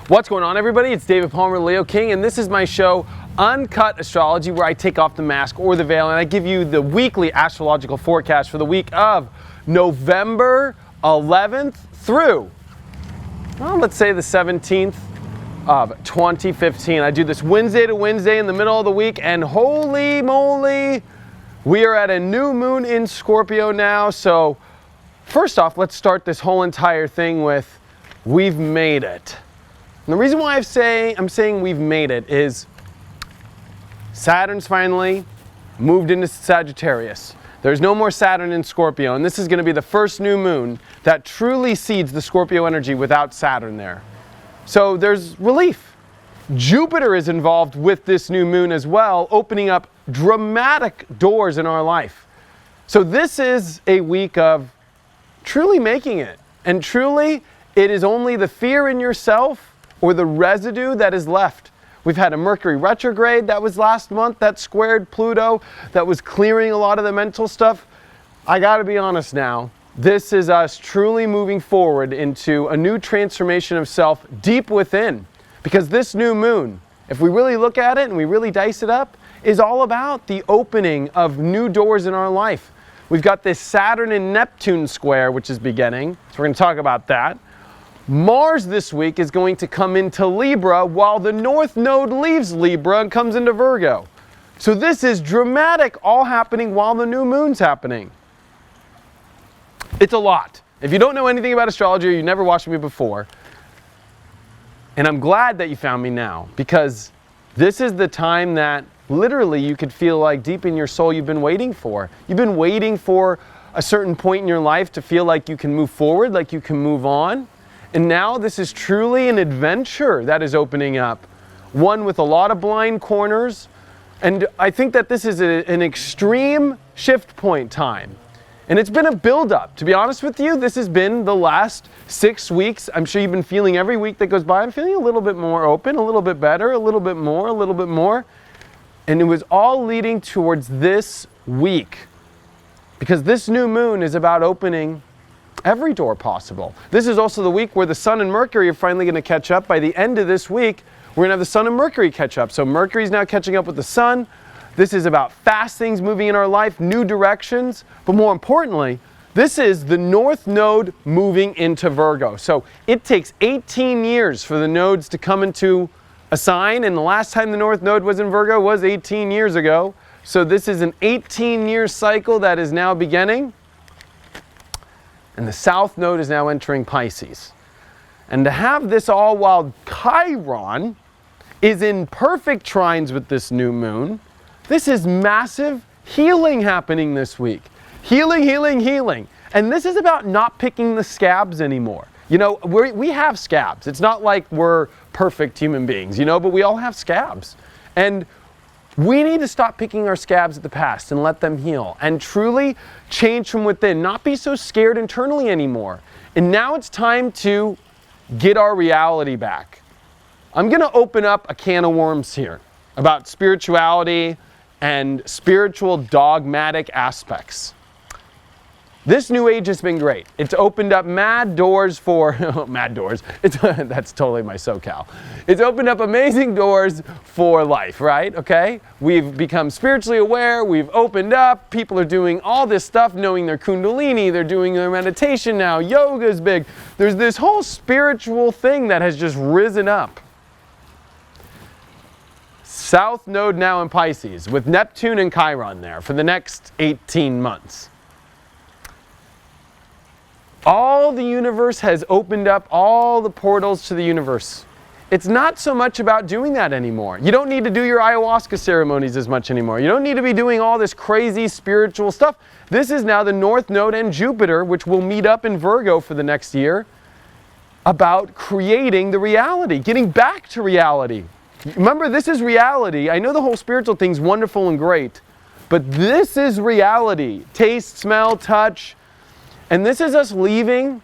What's going on, everybody? It's David Palmer, Leo King, and this is my show, Uncut Astrology, where I take off the mask or the veil and I give you the weekly astrological forecast for the week of November 11th through, well, let's say the 17th of 2015. I do this Wednesday to Wednesday in the middle of the week, and holy moly, we are at a new moon in Scorpio now. So first off, let's start this whole entire thing with we've made it. And the reason why I'm saying we've made it is Saturn's finally moved into Sagittarius. There's no more Saturn in Scorpio, and this is going to be the first new moon that truly seeds the Scorpio energy without Saturn there. So there's relief. Jupiter is involved with this new moon as well, opening up dramatic doors in our life. So this is a week of truly making it. And truly, it is only the fear in yourself or the residue that is left. We've had a Mercury retrograde that was last month that squared Pluto, that was clearing a lot of the mental stuff. I gotta be honest now, this is us truly moving forward into a new transformation of self deep within. Because this new moon, if we really look at it and we really dice it up, is all about the opening of new doors in our life. We've got this Saturn and Neptune square, which is beginning, so we're gonna talk about that. Mars this week is going to come into Libra while the North Node leaves Libra and comes into Virgo. So this is dramatic, all happening while the new moon's happening. It's a lot. If you don't know anything about astrology or you've never watched me before, and I'm glad that you found me now, because this is the time that literally you could feel like deep in your soul you've been waiting for. You've been waiting for a certain point in your life to feel like you can move forward, like you can move on. And now this is truly an adventure that is opening up, one with a lot of blind corners. And I think that this is an extreme shift point time. And it's been a build-up. To be honest with you, this has been the last 6 weeks. I'm sure you've been feeling every week that goes by, I'm feeling a little bit more open, a little bit better, a little bit more, a little bit more. And it was all leading towards this week. Because this new moon is about opening every door possible. This is also the week where the Sun and Mercury are finally going to catch up. By the end of this week, we're going to have the Sun and Mercury catch up. So Mercury's now catching up with the Sun. This is about fast things moving in our life, new directions. But more importantly, this is the North Node moving into Virgo. So it takes 18 years for the nodes to come into a sign. And the last time the North Node was in Virgo was 18 years ago. So this is an 18-year cycle that is now beginning. And the South Node is now entering Pisces. And to have this all while Chiron is in perfect trines with this new moon, this is massive healing happening this week. Healing, healing, healing. And this is about not picking the scabs anymore. You know, we have scabs. It's not like we're perfect human beings, you know, but we all have scabs. And we need to stop picking our scabs at the past and let them heal and truly change from within, not be so scared internally anymore. And now it's time to get our reality back. I'm going to open up a can of worms here about spirituality and spiritual dogmatic aspects. This new age has been great. It's opened up mad doors for, mad doors, that's totally my SoCal. It's opened up amazing doors for life, right? Okay? We've become spiritually aware, we've opened up, people are doing all this stuff, knowing their kundalini, they're doing their meditation now, yoga's big. There's this whole spiritual thing that has just risen up. South Node now in Pisces, with Neptune and Chiron there for the next 18 months. All the universe has opened up all the portals to the universe. It's not so much about doing that anymore. You don't need to do your ayahuasca ceremonies as much anymore. You don't need to be doing all this crazy spiritual stuff. This is now the North Node and Jupiter, which will meet up in Virgo for the next year, about creating the reality, getting back to reality. Remember, this is reality. I know the whole spiritual thing's wonderful and great, but this is reality. Taste, smell, touch. And this is us leaving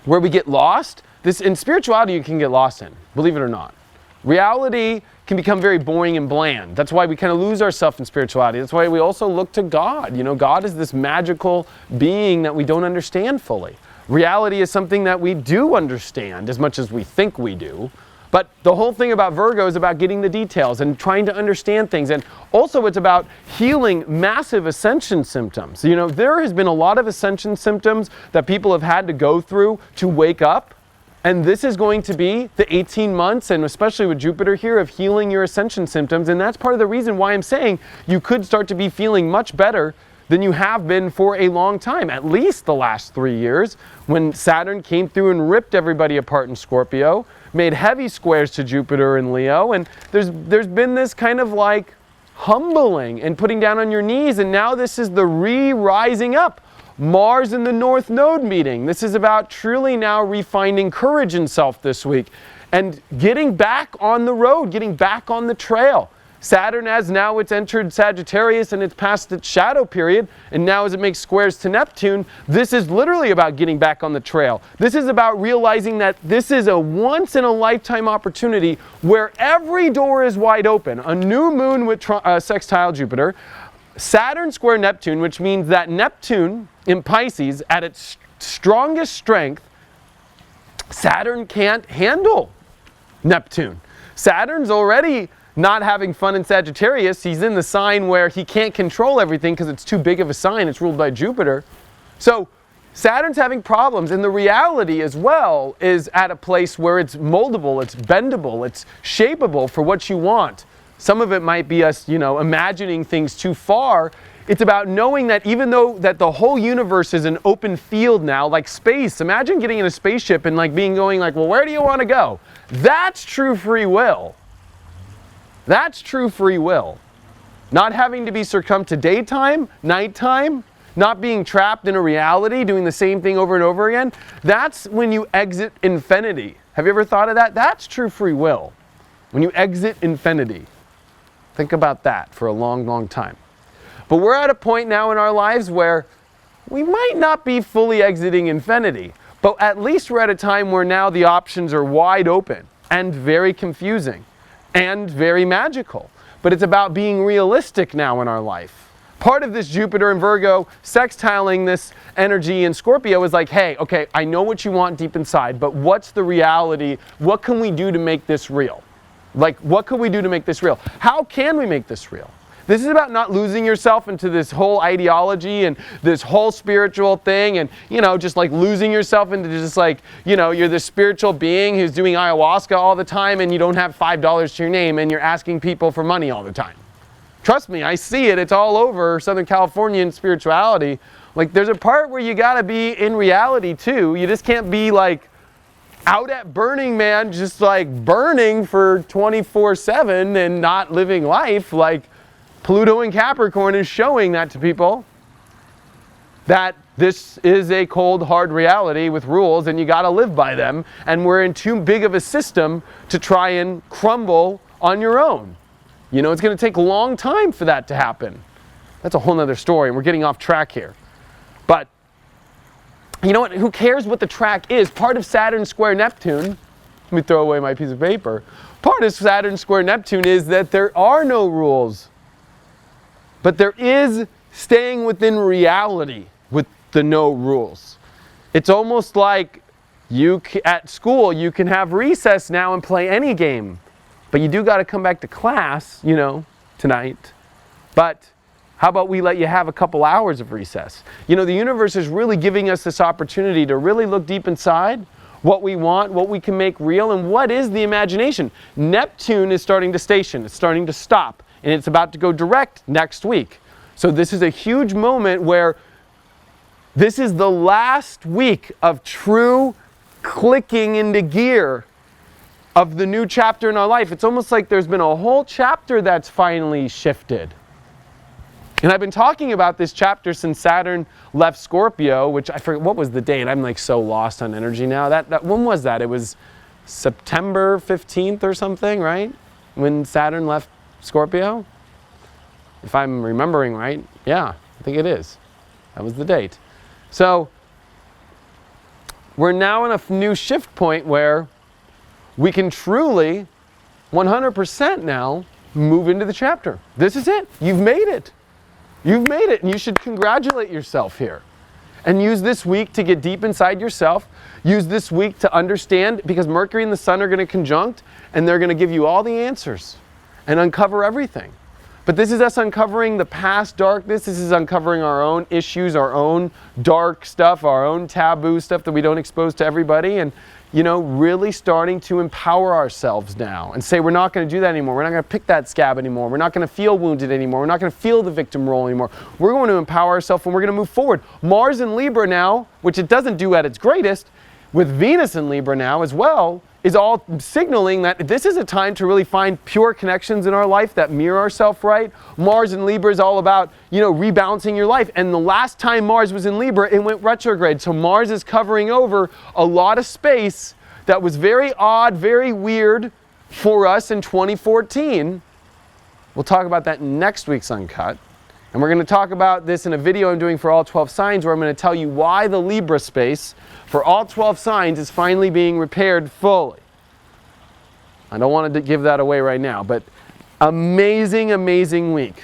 where we get lost. This in spirituality you can get lost in, believe it or not. Reality can become very boring and bland. That's why we kind of lose ourselves in spirituality. That's why we also look to God. You know, God is this magical being that we don't understand fully. Reality is something that we do understand as much as we think we do. But the whole thing about Virgo is about getting the details and trying to understand things. And also it's about healing massive ascension symptoms. You know, there has been a lot of ascension symptoms that people have had to go through to wake up. And this is going to be the 18 months, and especially with Jupiter here, of healing your ascension symptoms. And that's part of the reason why I'm saying you could start to be feeling much better than you have been for a long time, at least the last 3 years, when Saturn came through and ripped everybody apart in Scorpio, made heavy squares to Jupiter in Leo, and there's been this kind of like humbling and putting down on your knees, and now this is the rising up. Mars in the North Node meeting. This is about truly now refinding courage in self this week and getting back on the road, getting back on the trail. Saturn, as now it's entered Sagittarius and it's past its shadow period, and now as it makes squares to Neptune, this is literally about getting back on the trail. This is about realizing that this is a once-in-a-lifetime opportunity where every door is wide open. A new moon with sextile Jupiter, Saturn square Neptune, which means that Neptune in Pisces, at its strongest strength, Saturn can't handle Neptune. Saturn's already not having fun in Sagittarius. He's in the sign where he can't control everything because it's too big of a sign. It's ruled by Jupiter. So Saturn's having problems, and the reality as well is at a place where it's moldable, it's bendable, it's shapeable for what you want. Some of it might be us, imagining things too far. It's about knowing that even though that the whole universe is an open field now, like space, imagine getting in a spaceship and going, well, where do you want to go? That's true free will. That's true free will. Not having to be succumbed to daytime, nighttime, not being trapped in a reality, doing the same thing over and over again. That's when you exit infinity. Have you ever thought of that? That's true free will. When you exit infinity. Think about that for a long, long time. But we're at a point now in our lives where we might not be fully exiting infinity, but at least we're at a time where now the options are wide open and very confusing and very magical. But it's about being realistic now in our life. Part of this Jupiter and Virgo sextiling this energy in Scorpio is like, hey, okay, I know what you want deep inside, but what's the reality? What can we do to make this real? Like, what can we do to make this real? How can we make this real? This is about not losing yourself into this whole ideology and this whole spiritual thing and, just like losing yourself into just like, you're this spiritual being who's doing ayahuasca all the time and you don't have $5 to your name and you're asking people for money all the time. Trust me, I see it. It's all over Southern California in spirituality. Like, there's a part where you got to be in reality too. You just can't be like out at Burning Man, just like burning for 24/7 and not living life. Like, Pluto in Capricorn is showing that to people, that this is a cold, hard reality with rules and you got to live by them, and we're in too big of a system to try and crumble on your own. It's going to take a long time for that to happen. That's a whole nother story, and we're getting off track here. But you know what? Who cares what the track is? Part of Saturn square Neptune, let me throw away my piece of paper. Part of Saturn square Neptune is that there are no rules. But there is staying within reality with the no rules. It's almost like at school, you can have recess now and play any game. But you do got to come back to class, tonight. But how about we let you have a couple hours of recess? The universe is really giving us this opportunity to really look deep inside what we want, what we can make real, and what is the imagination. Neptune is starting to station. It's starting to stop. And it's about to go direct next week. So this is a huge moment where this is the last week of true clicking into gear of the new chapter in our life. It's almost like there's been a whole chapter that's finally shifted. And I've been talking about this chapter since Saturn left Scorpio, which I forget, what was the date? I'm like so lost on energy now. When was that? It was September 15th or something, right? When Saturn left Scorpio, if I'm remembering right. Yeah, I think it is. That was the date. So we're now in a new shift point where we can truly 100% now move into the chapter. This is it. You've made it. You've made it, and you should congratulate yourself here. And use this week to get deep inside yourself. Use this week to understand, because Mercury and the Sun are going to conjunct, and they're going to give you all the answers and uncover everything. But this is us uncovering the past darkness. This is uncovering our own issues, our own dark stuff, our own taboo stuff that we don't expose to everybody. And, you know, really starting to empower ourselves now and say, we're not going to do that anymore. We're not going to pick that scab anymore. We're not going to feel wounded anymore. We're not going to feel the victim role anymore. We're going to empower ourselves and we're going to move forward. Mars in Libra now, which it doesn't do at its greatest, with Venus in Libra now as well, is all signaling that this is a time to really find pure connections in our life that mirror ourselves right. Mars in Libra is all about, you know, rebalancing your life. And the last time Mars was in Libra, it went retrograde. So Mars is covering over a lot of space that was very odd, very weird for us in 2014. We'll talk about that in next week's Uncut. And we're going to talk about this in a video I'm doing for all 12 signs, where I'm going to tell you why the Libra space for all 12 signs is finally being repaired fully. I don't want to give that away right now, but amazing, amazing week.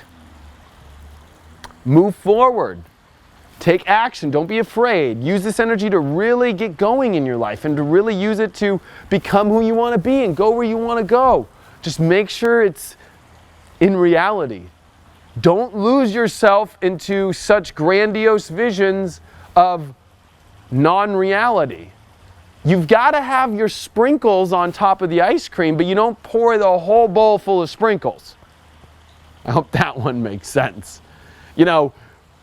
Move forward. Take action. Don't be afraid. Use this energy to really get going in your life and to really use it to become who you want to be and go where you want to go. Just make sure it's in reality. Don't lose yourself into such grandiose visions of non-reality. You've got to have your sprinkles on top of the ice cream, but you don't pour the whole bowl full of sprinkles. I hope that one makes sense. You know,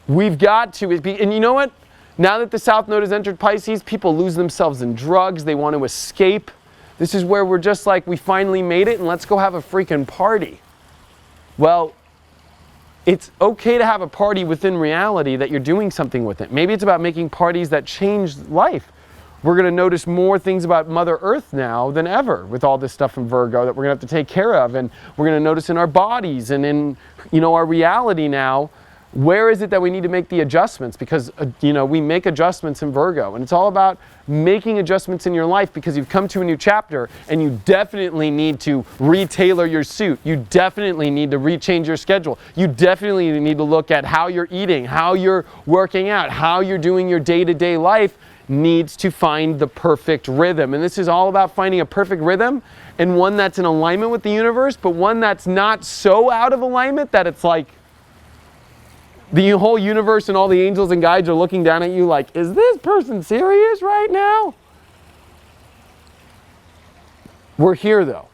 we've got to, and you know what? Now that the South Node has entered Pisces, people lose themselves in drugs. They want to escape. This is where we're just like, we finally made it and let's go have a freaking party. Well, it's okay to have a party within reality that you're doing something with it. Maybe it's about making parties that change life. We're going to notice more things about Mother Earth now than ever with all this stuff from Virgo that we're going to have to take care of. And we're going to notice in our bodies and in, you know, our reality now, where is it that we need to make the adjustments? Because, you know, we make adjustments in Virgo. And it's all about making adjustments in your life because you've come to a new chapter and you definitely need to retailor your suit. You definitely need to rechange your schedule. You definitely need to look at how you're eating, how you're working out, how you're doing your day-to-day life needs to find the perfect rhythm. And this is all about finding a perfect rhythm and one that's in alignment with the universe, but one that's not so out of alignment that it's like the whole universe and all the angels and guides are looking down at you like, is this person serious right now? We're here though.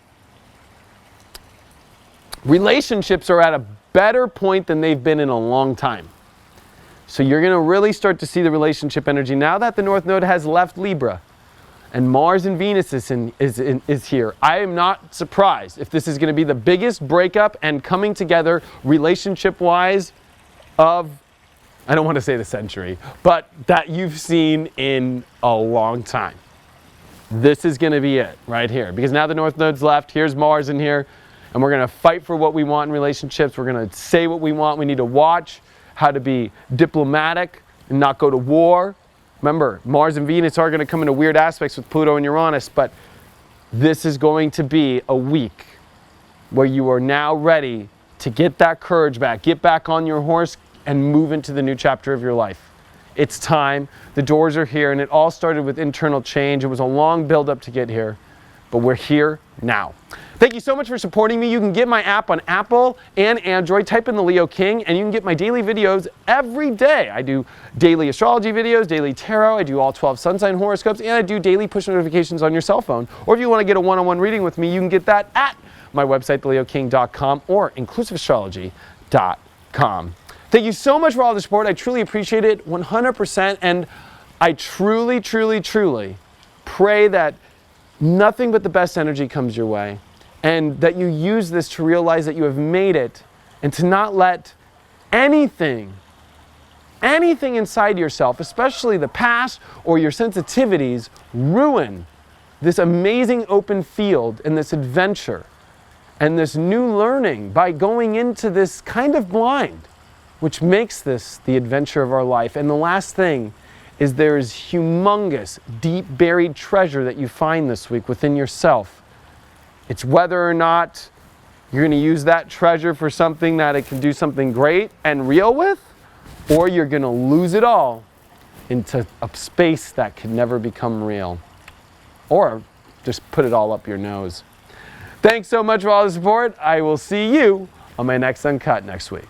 Relationships are at a better point than they've been in a long time. So you're going to really start to see the relationship energy now that the North Node has left Libra and Mars and Venus is here. I am not surprised if this is going to be the biggest breakup and coming together relationship-wise of, I don't want to say the century, but that you've seen in a long time. This is going to be it right here, because now the North Node's left, here's Mars in here, and we're going to fight for what we want in relationships. We're going to say what we want. We need to watch how to be diplomatic and not go to war. Remember, Mars and Venus are going to come into weird aspects with Pluto and Uranus, but this is going to be a week where you are now ready to get that courage back, get back on your horse, and move into the new chapter of your life. It's time. The doors are here, and it all started with internal change. It was a long build-up to get here, but we're here now. Thank you so much for supporting me. You can get my app on Apple and Android. Type in the Leo King, and you can get my daily videos every day. I do daily astrology videos, daily tarot. I do all 12 sun sign horoscopes, and I do daily push notifications on your cell phone. Or if you want to get a one-on-one reading with me, you can get that at my website, theleoking.com or inclusiveastrology.com. Thank you so much for all the support. I truly appreciate it 100%. And I truly, truly, truly pray that nothing but the best energy comes your way and that you use this to realize that you have made it and to not let anything inside yourself, especially the past or your sensitivities, ruin this amazing open field and this adventure and this new learning by going into this kind of blind, which makes this the adventure of our life. And the last thing is there is humongous, deep buried treasure that you find this week within yourself. It's whether or not you're going to use that treasure for something that it can do something great and real with, or you're going to lose it all into a space that can never become real. Or just put it all up your nose. Thanks so much for all the support. I will see you on my next Uncut next week.